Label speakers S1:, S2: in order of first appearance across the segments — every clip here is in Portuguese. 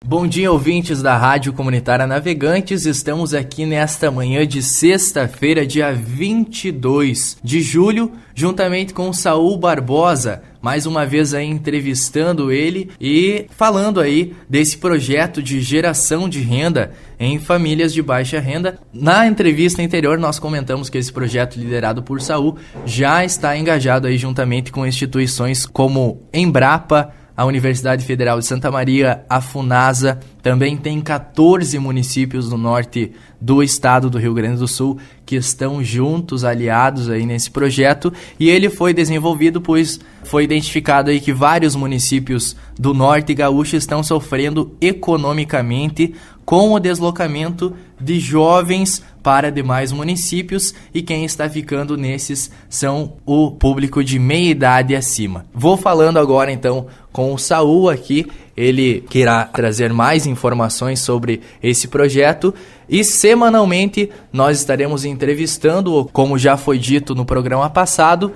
S1: Bom dia, ouvintes da Rádio Comunitária Navegantes. Estamos aqui nesta manhã de sexta-feira, dia 22 de julho, juntamente com o Saul Barbosa, mais uma vez aí entrevistando ele e falando aí desse projeto de geração de renda em famílias de baixa renda. Na entrevista anterior, nós comentamos que esse projeto liderado por Saul já está engajado aí juntamente com instituições como Embrapa, a Universidade Federal de Santa Maria, a FUNASA. Também tem 14 municípios do norte do estado do Rio Grande do Sul que estão juntos, aliados aí nesse projeto. E ele foi desenvolvido, pois foi identificado aí que vários municípios do norte gaúcho estão sofrendo economicamente com o deslocamento de jovens para demais municípios, e quem está ficando nesses são o público de meia idade e acima. Vou falando agora então com o Saul aqui, ele que irá trazer mais informações sobre esse projeto, e semanalmente nós estaremos entrevistando, como já foi dito no programa passado.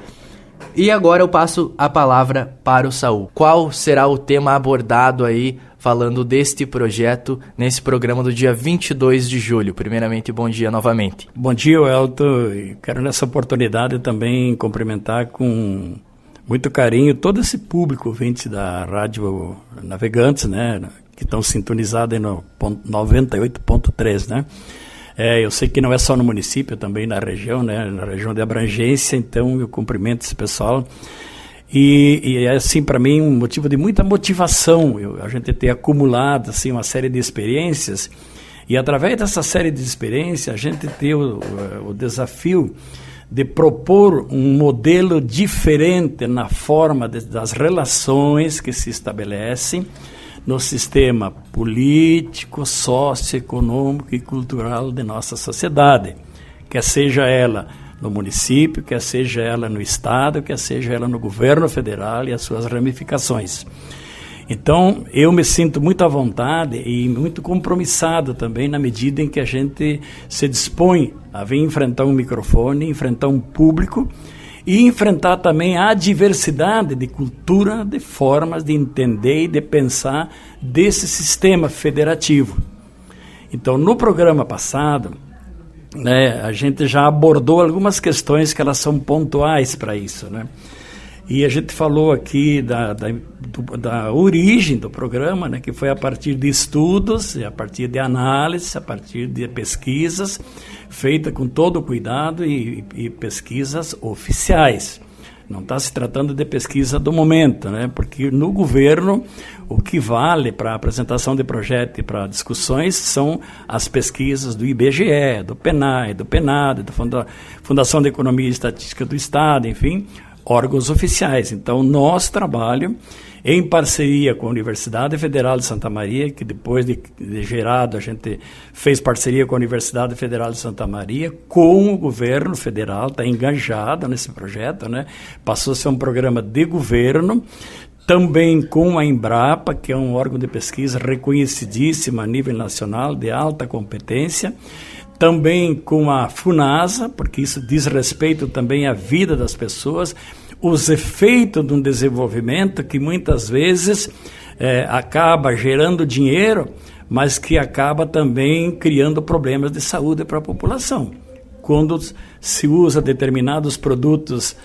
S1: E agora eu passo a palavra para o Saul. Qual será o tema abordado aí, falando deste projeto, nesse programa do dia 22 de julho? Primeiramente, bom dia novamente.
S2: Bom dia, Elton. Quero nessa oportunidade também cumprimentar com muito carinho todo esse público ouvinte da Rádio Navegantes, né, que estão sintonizados no 98.3, né? Eu sei que não é só no município, também na região, né, na região de abrangência, então eu cumprimento esse pessoal. E é, assim, para mim, um motivo de muita motivação, a gente ter acumulado, assim, uma série de experiências, e através dessa série de experiências, a gente ter o desafio de propor um modelo diferente na forma das relações que se estabelecem no sistema político, socioeconômico e cultural de nossa sociedade, quer seja ela no município, quer seja ela no estado, quer seja ela no governo federal e as suas ramificações. Então, eu me sinto muito à vontade e muito compromissado também na medida em que a gente se dispõe a vir enfrentar um microfone, enfrentar um público e enfrentar também a diversidade de cultura, de formas de entender e de pensar desse sistema federativo. Então, no programa passado, né, a gente já abordou algumas questões que elas são pontuais para isso, né? E a gente falou aqui da origem do programa, né, que foi a partir de estudos, a partir de análises, a partir de pesquisas, feitas com todo cuidado e pesquisas oficiais. Não está se tratando de pesquisa do momento, né, porque no governo o que vale para a apresentação de projeto e para discussões são as pesquisas do IBGE, do PNAE, do PENAD, da Fundação de Economia e Estatística do Estado, enfim, órgãos oficiais. Então, nosso trabalho, em parceria com a Universidade Federal de Santa Maria, que depois de gerado, a gente fez parceria com a Universidade Federal de Santa Maria, com o governo federal, está engajado nesse projeto, né? Passou a ser um programa de governo, também com a Embrapa, que é um órgão de pesquisa reconhecidíssimo a nível nacional, de alta competência, também com a FUNASA, porque isso diz respeito também à vida das pessoas, os efeitos de um desenvolvimento que muitas vezes acaba gerando dinheiro, mas que acaba também criando problemas de saúde para a população. Quando se usa determinados produtos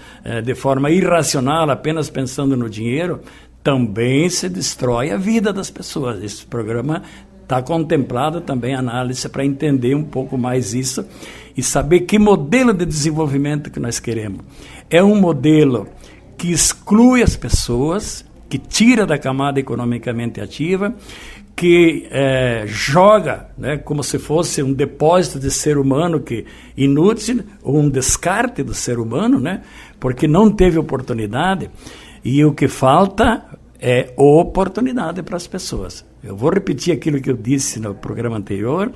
S2: de forma irracional, apenas pensando no dinheiro, também se destrói a vida das pessoas. Esse programa está contemplado também a análise para entender um pouco mais isso e saber que modelo de desenvolvimento que nós queremos. É um modelo que exclui as pessoas, que tira da camada economicamente ativa, que joga, né, como se fosse um depósito de ser humano que inútil, ou um descarte do ser humano, né, porque não teve oportunidade, e o que falta é oportunidade para as pessoas. Eu vou repetir aquilo que eu disse no programa anterior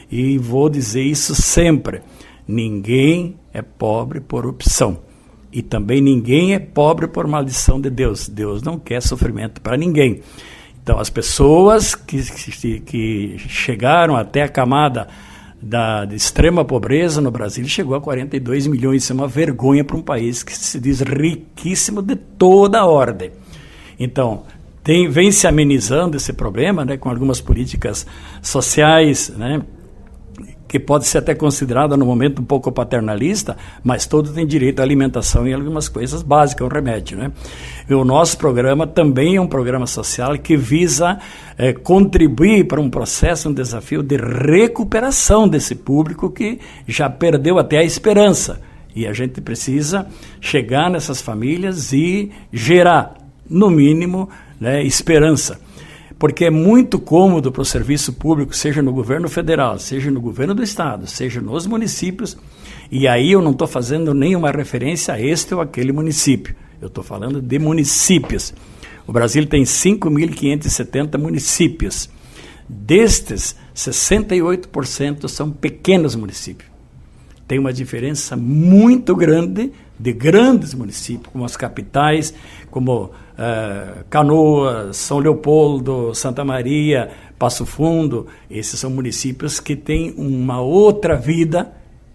S2: e vou dizer isso sempre. Ninguém é pobre por opção. E também ninguém é pobre por maldição de Deus. Deus não quer sofrimento para ninguém. Então, as pessoas que chegaram até a camada de extrema pobreza no Brasil chegou a 42 milhões. Isso é uma vergonha para um país que se diz riquíssimo de toda a ordem. Então, vem se amenizando esse problema, né, com algumas políticas sociais, né, que pode ser até considerada no momento um pouco paternalista, mas todo tem direito à alimentação e algumas coisas básicas, um remédio, né? E o nosso programa também é um programa social que visa contribuir para um processo, um desafio de recuperação desse público que já perdeu até a esperança. E a gente precisa chegar nessas famílias e gerar, no mínimo, né, esperança. Porque é muito cômodo para o serviço público, seja no governo federal, seja no governo do estado, seja nos municípios, e aí eu não estou fazendo nenhuma referência a este ou aquele município, eu estou falando de municípios. O Brasil tem 5.570 municípios, destes 68% são pequenos municípios. Tem uma diferença muito grande de grandes municípios, como as capitais, como Canoas, São Leopoldo, Santa Maria, Passo Fundo. Esses são municípios que têm uma outra vida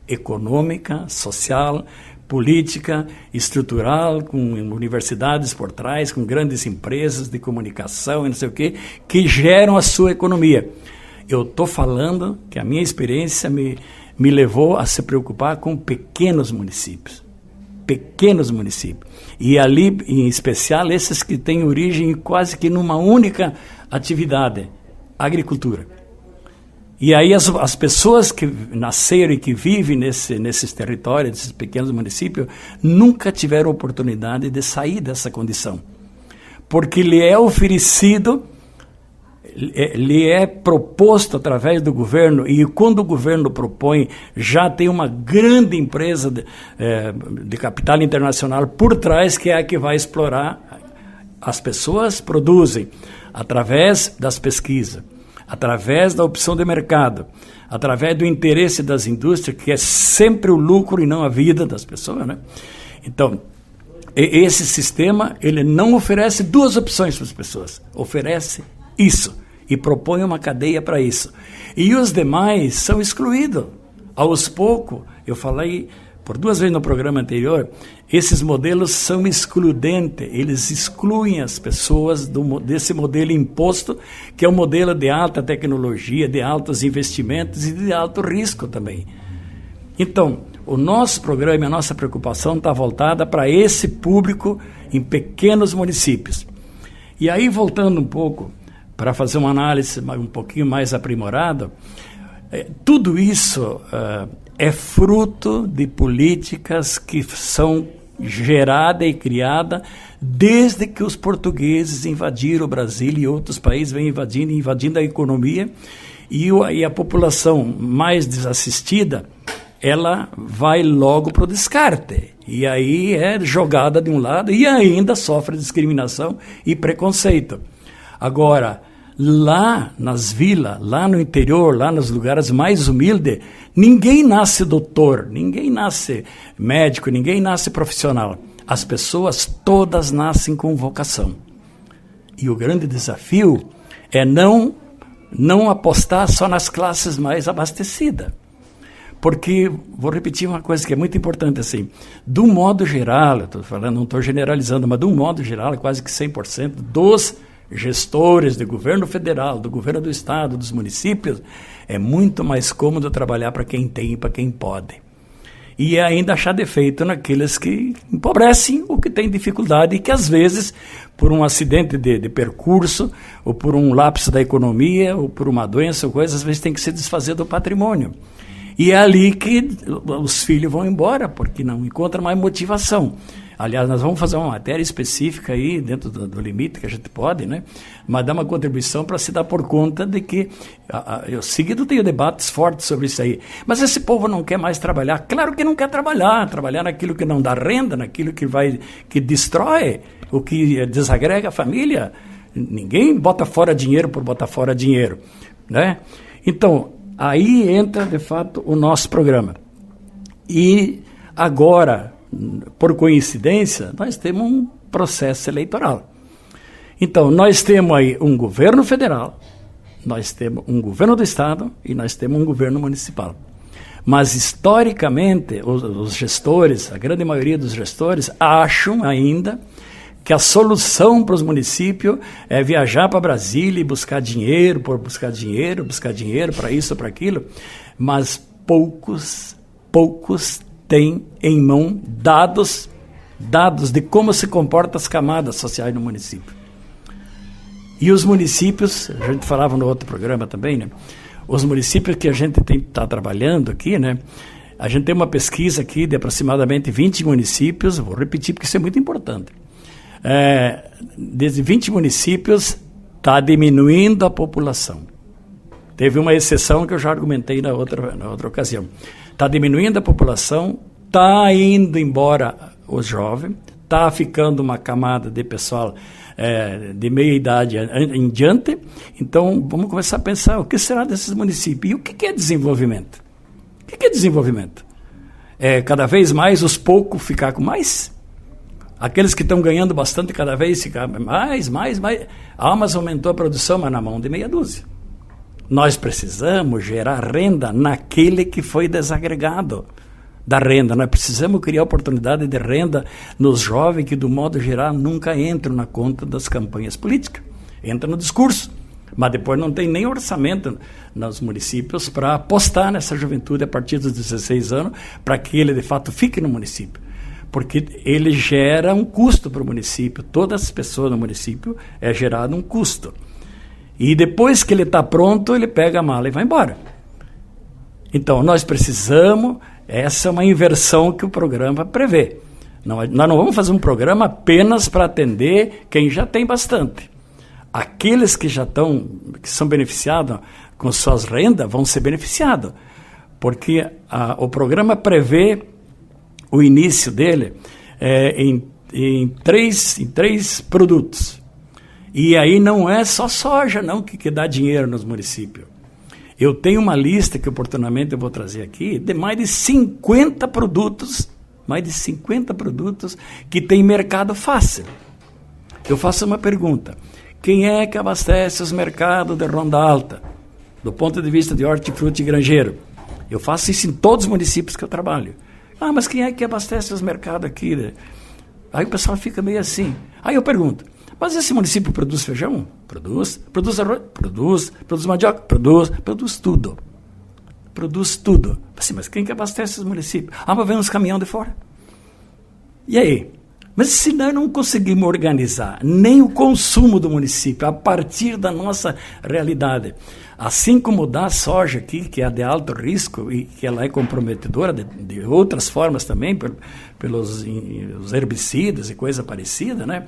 S2: econômica, social, política, estrutural, com universidades por trás, com grandes empresas de comunicação e não sei o quê, que geram a sua economia. Eu estou falando que a minha experiência me levou a se preocupar com pequenos municípios. E ali, em especial, esses que têm origem quase que numa única atividade, agricultura. E aí as pessoas que nasceram e que vivem nesses territórios, nesses pequenos municípios, nunca tiveram oportunidade de sair dessa condição. Porque lhe é oferecido, lhe é proposto através do governo, e quando o governo propõe, já tem uma grande empresa de capital internacional por trás, que é a que vai explorar. As pessoas produzem através das pesquisas, através da opção de mercado, através do interesse das indústrias, que é sempre o lucro e não a vida das pessoas, né? Então, esse sistema, ele não oferece duas opções para as pessoas, oferece isso, e propõe uma cadeia para isso. E os demais são excluídos. Aos poucos, eu falei por 2 vezes no programa anterior, esses modelos são excludentes, eles excluem as pessoas desse modelo imposto, que é um modelo de alta tecnologia, de altos investimentos e de alto risco também. Então, o nosso programa, a nossa preocupação está voltada para esse público em pequenos municípios. E aí, voltando um pouco, para fazer uma análise um pouquinho mais aprimorada, tudo isso é fruto de políticas que são geradas e criadas desde que os portugueses invadiram o Brasil e outros países vêm invadindo a economia, e a população mais desassistida, ela vai logo para o descarte. E aí é jogada de um lado e ainda sofre discriminação e preconceito. Agora, lá nas vilas, lá no interior, lá nos lugares mais humildes, ninguém nasce doutor, ninguém nasce médico, ninguém nasce profissional. As pessoas todas nascem com vocação. E o grande desafio é não apostar só nas classes mais abastecidas. Porque, vou repetir uma coisa que é muito importante, assim, de um modo geral, eu estou falando, não estou generalizando, mas de um modo geral, quase que 100% dos gestores do governo federal, do governo do estado, dos municípios, é muito mais cômodo trabalhar para quem tem e para quem pode. E ainda achar defeito naqueles que empobrecem ou que têm dificuldade e que, às vezes, por um acidente de percurso, ou por um lapso da economia, ou por uma doença, ou coisa, às vezes tem que se desfazer do patrimônio. E é ali que os filhos vão embora, porque não encontram mais motivação. Aliás, nós vamos fazer uma matéria específica aí, dentro do limite que a gente pode, né? Mas dar uma contribuição para se dar por conta de que, eu seguido tenho debates fortes sobre isso aí. Mas esse povo não quer mais trabalhar. Claro que não quer trabalhar naquilo que não dá renda, naquilo que destrói, o que desagrega a família. Ninguém bota fora dinheiro por botar fora dinheiro, né? Então, aí entra, de fato, o nosso programa. E agora, por coincidência, nós temos um processo eleitoral. Então, nós temos aí um governo federal, nós temos um governo do estado e nós temos um governo municipal. Mas, historicamente, os gestores, a grande maioria dos gestores, acham ainda que a solução para os municípios é viajar para Brasília e buscar dinheiro para isso, para aquilo, mas poucos têm em mão dados de como se comportam as camadas sociais no município. E os municípios, a gente falava no outro programa também, né? Os municípios que a gente está trabalhando aqui, né? A gente tem uma pesquisa aqui de aproximadamente 20 municípios, vou repetir porque isso é muito importante. Desde 20 municípios está diminuindo a população. Teve uma exceção que eu já argumentei na outra ocasião. Está diminuindo a população, está indo embora os jovens, está ficando uma camada de pessoal de meia idade em diante. Então, vamos começar a pensar o que será desses municípios. E o que é desenvolvimento? O que é desenvolvimento? Cada vez mais os poucos ficar com mais? Aqueles que estão ganhando bastante cada vez ficar mais. Mas aumentou a produção, mas na mão de meia dúzia. Nós precisamos gerar renda naquele que foi desagregado da renda. Nós precisamos criar oportunidade de renda nos jovens que, do modo geral, nunca entram na conta das campanhas políticas. Entra no discurso, mas depois não tem nem orçamento nos municípios para apostar nessa juventude a partir dos 16 anos para que ele, de fato, fique no município. Porque ele gera um custo para o município. Todas as pessoas no município é gerado um custo. E depois que ele está pronto, ele pega a mala e vai embora. Então, nós precisamos... Essa é uma inversão que o programa prevê. Nós não vamos fazer um programa apenas para atender quem já tem bastante. Aqueles que são beneficiados com suas rendas vão ser beneficiados. Porque o programa prevê o início dele em três produtos. E aí não é só soja não que dá dinheiro nos municípios. Eu tenho uma lista que oportunamente eu vou trazer aqui de mais de 50 produtos que tem mercado fácil. Eu faço uma pergunta: quem é que abastece os mercados de Ronda Alta, do ponto de vista de hortifruti e granjeiro? Eu faço isso em todos os municípios que eu trabalho. Mas quem é que abastece os mercados aqui? Aí o pessoal fica meio assim. Aí eu pergunto: mas esse município produz feijão? Produz. Produz arroz? Produz mandioca? Produz tudo. Produz tudo. Assim, mas quem que abastece os municípios? Mas vem uns caminhões de fora. E aí? Mas se nós não conseguimos organizar nem o consumo do município a partir da nossa realidade, assim como dá a soja aqui, que é de alto risco e que ela é comprometedora de outras formas também, pelos herbicidas e coisa parecida, né?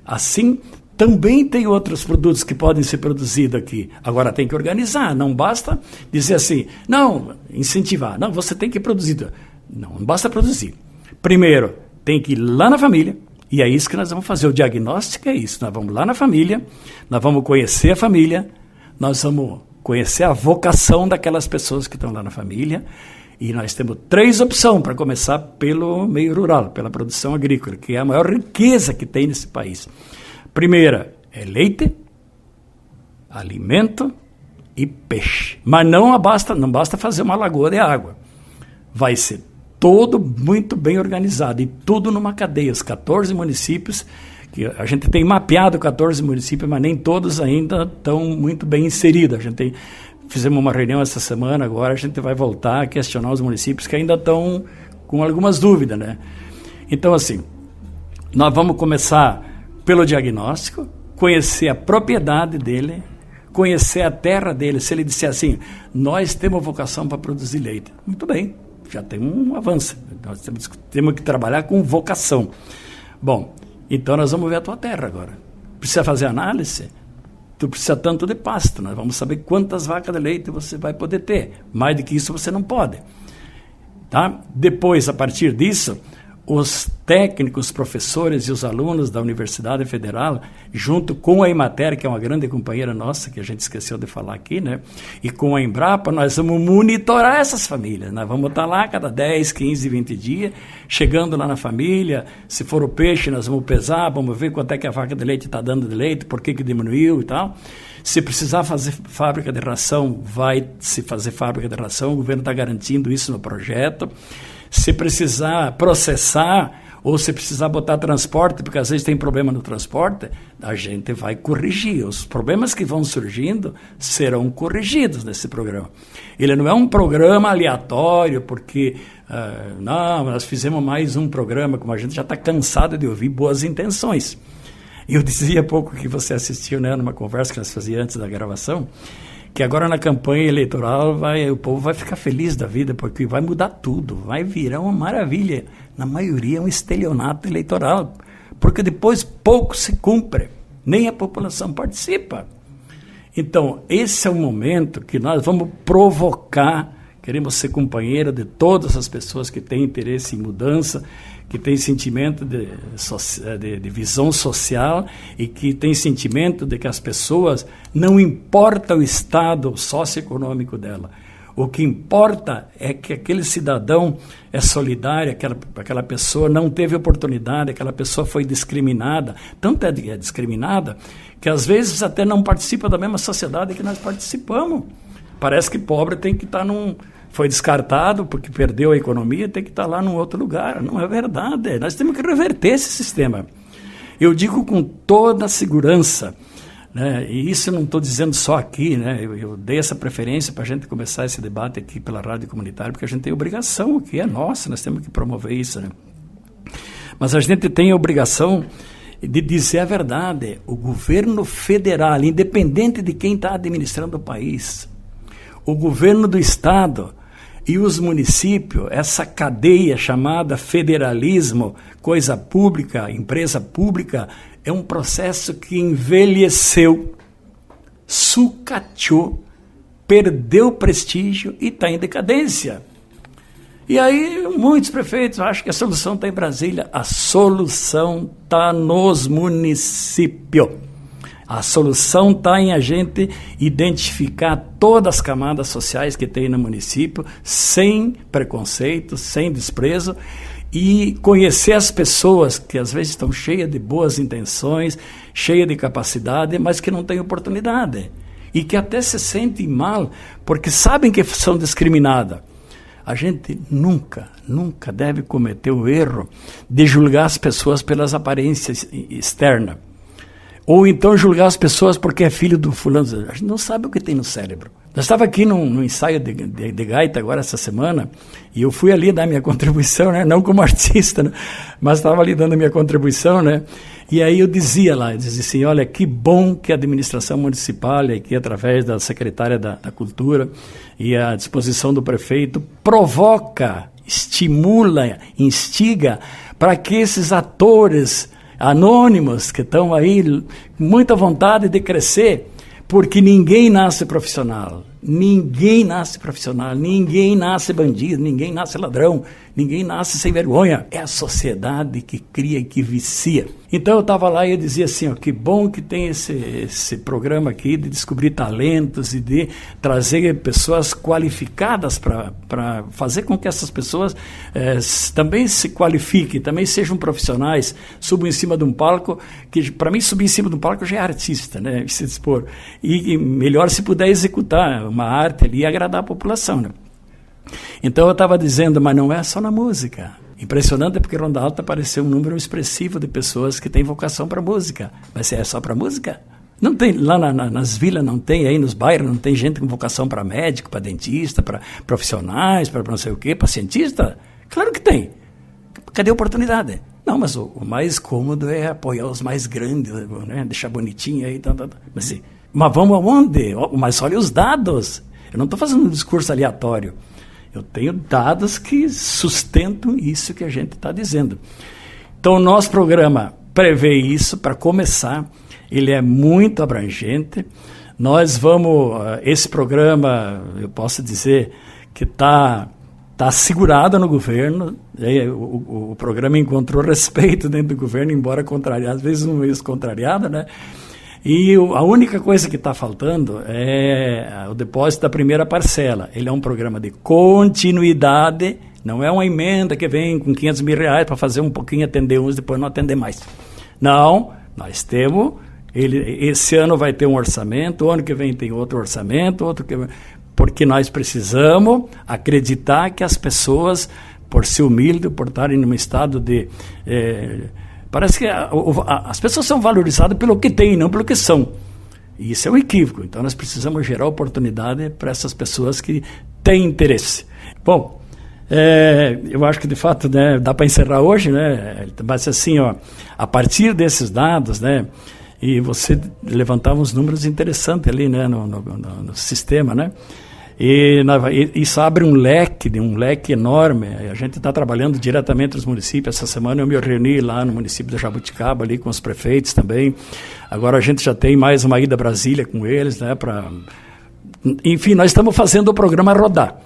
S2: Assim, também tem outros produtos que podem ser produzidos aqui. Agora tem que organizar, não basta dizer assim, não, incentivar, não, você tem que produzir. Não basta produzir. Primeiro, tem que ir lá na família, e é isso que nós vamos fazer. O diagnóstico é isso, nós vamos lá na família, nós vamos conhecer a família, nós vamos conhecer a vocação daquelas pessoas que estão lá na família, e nós temos 3 opções para começar pelo meio rural, pela produção agrícola, que é a maior riqueza que tem nesse país. Primeira é leite, alimento e peixe. Mas não basta fazer uma lagoa de água. Vai ser todo muito bem organizado e tudo numa cadeia. Os 14 municípios, que a gente tem mapeado 14 municípios, mas nem todos ainda estão muito bem inseridos. Fizemos uma reunião essa semana, agora a gente vai voltar a questionar os municípios que ainda estão com algumas dúvidas, né? Então, assim, nós vamos começar pelo diagnóstico, conhecer a propriedade dele, conhecer a terra dele. Se ele disser assim, nós temos vocação para produzir leite, muito bem, já tem um avanço. Nós temos que trabalhar com vocação. Bom, então nós vamos ver a tua terra agora. Precisa fazer análise? Tu precisa tanto de pasto, nós vamos saber quantas vacas de leite você vai poder ter. Mais do que isso você não pode. Tá? Depois, a partir disso, os técnicos, professores e os alunos da Universidade Federal, junto com a Emater, que é uma grande companheira nossa, que a gente esqueceu de falar aqui, né? E com a Embrapa, nós vamos monitorar essas famílias. Nós vamos estar lá cada 10, 15, 20 dias, chegando lá na família. Se for o peixe, nós vamos pesar, vamos ver quanto é que a vaca de leite está dando de leite, por que diminuiu e tal. Se precisar fazer fábrica de ração, vai se fazer fábrica de ração, o governo está garantindo isso no projeto. Se precisar processar ou se precisar botar transporte, porque às vezes tem problema no transporte, a gente vai corrigir. Os problemas que vão surgindo serão corrigidos nesse programa. Ele não é um programa aleatório, porque não, nós fizemos mais um programa, como a gente já está cansado de ouvir boas intenções. Eu dizia há pouco que você assistiu, né, numa conversa que nós fazíamos antes da gravação, que agora na campanha eleitoral o povo vai ficar feliz da vida, porque vai mudar tudo, vai virar uma maravilha. Na maioria é um estelionato eleitoral, porque depois pouco se cumpre, nem a população participa. Então, esse é o momento que nós vamos provocar, queremos ser companheira de todas as pessoas que têm interesse em mudança, que têm sentimento de visão social e que têm sentimento de que as pessoas, não importa o estado socioeconômico dela, o que importa é que aquele cidadão é solidário, aquela pessoa não teve oportunidade, aquela pessoa foi discriminada, tanto é discriminada que às vezes até não participa da mesma sociedade que nós participamos. Parece que pobre tem que estar foi descartado porque perdeu a economia, tem que estar lá num outro lugar. Não é verdade. Nós temos que reverter esse sistema. Eu digo com toda a segurança, né, e isso eu não estou dizendo só aqui, né, eu dei essa preferência para a gente começar esse debate aqui pela Rádio Comunitária, porque a gente tem obrigação, que é nossa, nós temos que promover isso. Né? Mas a gente tem a obrigação de dizer a verdade. O governo federal, independente de quem está administrando o país, o governo do estado e os municípios, essa cadeia chamada federalismo, coisa pública, empresa pública, é um processo que envelheceu, sucateou, perdeu prestígio e está em decadência. E aí muitos prefeitos acham que a solução está em Brasília. A solução está nos municípios. A solução está em a gente identificar todas as camadas sociais que tem no município, sem preconceito, sem desprezo, e conhecer as pessoas que às vezes estão cheias de boas intenções, cheias de capacidade, mas que não têm oportunidade. E que até se sentem mal, porque sabem que são discriminadas. A gente nunca deve cometer o erro de julgar as pessoas pelas aparências externas. Ou então julgar as pessoas porque é filho do fulano. A gente não sabe o que tem no cérebro. Eu estava aqui num ensaio de gaita agora essa semana, e eu fui ali dar minha contribuição, né? Não como artista, né? Mas estava ali dando a minha contribuição, né? E aí eu dizia assim, olha, que bom que a administração municipal, aqui através da secretária da Cultura e a disposição do prefeito, provoca, estimula, instiga para que esses atores anônimos que estão aí com muita vontade de crescer, porque ninguém nasce profissional, ninguém nasce bandido, ninguém nasce ladrão, ninguém nasce sem vergonha. É a sociedade que cria e que vicia. Então eu estava lá e eu dizia assim, ó, que bom que tem esse programa aqui de descobrir talentos e de trazer pessoas qualificadas para fazer com que essas pessoas também se qualifiquem, também sejam profissionais, subam em cima de um palco, que para mim subir em cima de um palco já é artista, né? Se dispor. E melhor se puder executar uma arte ali e agradar a população, né? Então eu estava dizendo, mas não é só na música. Impressionante porque Ronda Alta apareceu um número expressivo de pessoas que têm vocação para música. Mas se é só para música? Não tem, lá nas vilas não tem, aí nos bairros não tem gente com vocação para médico, para dentista, para profissionais, para não sei o quê, para cientista? Claro que tem. Cadê a oportunidade? Não, mas o mais cômodo é apoiar os mais grandes, né? Deixar bonitinho aí. Mas vamos aonde? Mas olha os dados. Eu não estou fazendo um discurso aleatório. Eu tenho dados que sustentam isso que a gente está dizendo. Então, o nosso programa prevê isso. Para começar, ele é muito abrangente. Nós vamos... Esse programa, eu posso dizer que está assegurado no governo. O programa encontrou respeito dentro do governo, embora contrariado, às vezes um mês contrariado, né? E a única coisa que está faltando é o depósito da primeira parcela. Ele é um programa de continuidade, não é uma emenda que vem com 500 mil reais para fazer um pouquinho, atender uns, depois não atender mais. Não, nós temos, esse ano vai ter um orçamento, o ano que vem tem outro orçamento, porque nós precisamos acreditar que as pessoas por ser humilde, por estarem num estado de... parece que as pessoas são valorizadas pelo que têm, não pelo que são. E isso é um equívoco. Então nós precisamos gerar oportunidade para essas pessoas que têm interesse. Bom, eu acho que de fato, né, dá para encerrar hoje, né? Mas assim, ó, a partir desses dados, né, e você levantava uns números interessantes ali, né, no sistema, né? E isso abre um leque enorme. A gente está trabalhando diretamente nos municípios. Essa semana eu me reuni lá no município de Jabuticaba, ali com os prefeitos também. Agora a gente já tem mais uma ida a Brasília com eles, né? Enfim, nós estamos fazendo o programa rodar.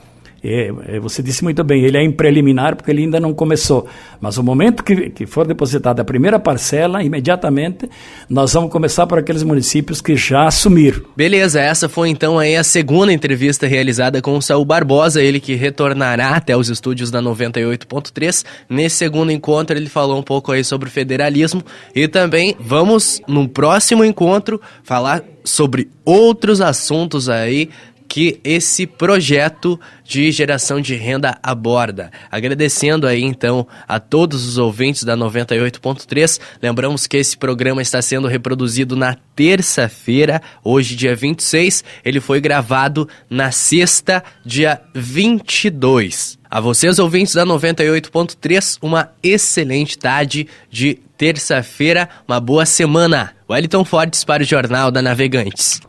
S2: Você disse muito bem, ele é em preliminar porque ele ainda não começou. Mas o momento que for depositada a primeira parcela, imediatamente nós vamos começar por aqueles municípios que já assumiram.
S1: Beleza, essa foi então aí a segunda entrevista realizada com o Saul Barbosa, ele que retornará até os estúdios da 98.3. Nesse segundo encontro ele falou um pouco aí sobre o federalismo e também vamos, no próximo encontro, falar sobre outros assuntos aí que esse projeto de geração de renda aborda. Agradecendo aí então a todos os ouvintes da 98.3, lembramos que esse programa está sendo reproduzido na terça-feira, hoje dia 26, ele foi gravado na sexta, dia 22. A vocês ouvintes da 98.3, uma excelente tarde de terça-feira, uma boa semana. Wellington Fortes para o Jornal da Navegantes.